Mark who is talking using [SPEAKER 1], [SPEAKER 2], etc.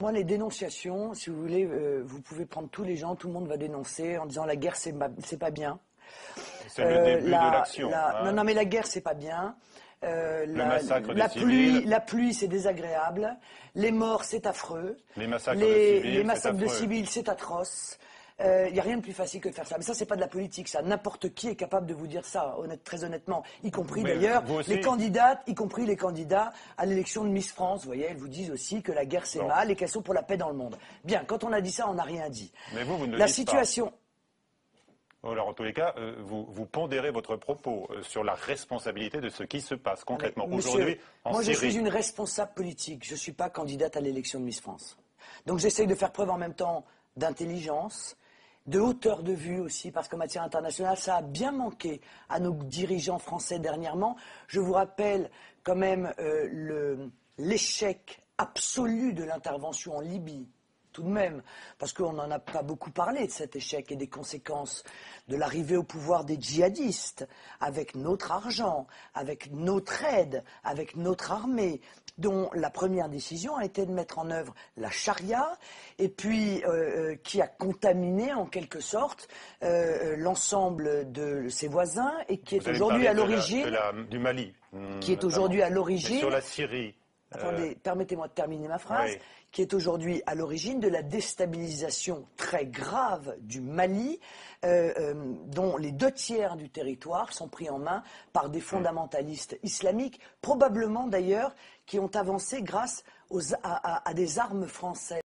[SPEAKER 1] Moi, les dénonciations, si vous voulez, vous pouvez prendre tous les gens, tout le monde va dénoncer en disant la guerre, c'est pas bien.
[SPEAKER 2] C'est le début de l'action.
[SPEAKER 1] Non, mais la guerre, c'est pas bien.
[SPEAKER 2] Le massacre des civils.
[SPEAKER 1] La pluie, c'est désagréable. Les morts, c'est affreux.
[SPEAKER 2] Les massacres
[SPEAKER 1] de civils, c'est atroce. Il n'y a rien de plus facile que de faire ça. Mais ça, c'est pas de la politique, ça. N'importe qui est capable de vous dire ça, très honnêtement. Y compris d'ailleurs les candidates, y compris les candidats à l'élection de Miss France. Vous voyez, elles vous disent aussi que la guerre, c'est mal et qu'elles sont pour la paix dans le monde. Bien, quand on a dit ça, on n'a rien dit.
[SPEAKER 2] Mais vous ne
[SPEAKER 1] la
[SPEAKER 2] dites
[SPEAKER 1] situation.
[SPEAKER 2] Pas. Alors, en tous les cas, vous pondérez votre propos sur la responsabilité de ce qui se passe concrètement aujourd'hui en Syrie.
[SPEAKER 1] Moi, je suis une responsable politique. Je ne suis pas candidate à l'élection de Miss France. Donc, j'essaye de faire preuve en même temps d'intelligence, de hauteur de vue aussi, parce qu'en matière internationale, ça a bien manqué à nos dirigeants français dernièrement. Je vous rappelle quand même l'échec absolu de l'intervention en Libye. Tout de même, parce qu'on n'en a pas beaucoup parlé de cet échec et des conséquences de l'arrivée au pouvoir des djihadistes, avec notre argent, avec notre aide, avec notre armée, dont la première décision a été de mettre en œuvre la charia, et puis qui a contaminé en quelque sorte l'ensemble de ses voisins, et qui est aujourd'hui à l'origine...
[SPEAKER 2] Du Mali.
[SPEAKER 1] Qui est aujourd'hui à l'origine...
[SPEAKER 2] Sur la Syrie...
[SPEAKER 1] Attendez, permettez-moi de terminer ma phrase. Oui. Qui est aujourd'hui à l'origine de la déstabilisation très grave du Mali, dont les 2/3 du territoire sont pris en main par des fondamentalistes islamiques, probablement d'ailleurs qui ont avancé grâce à des armes françaises.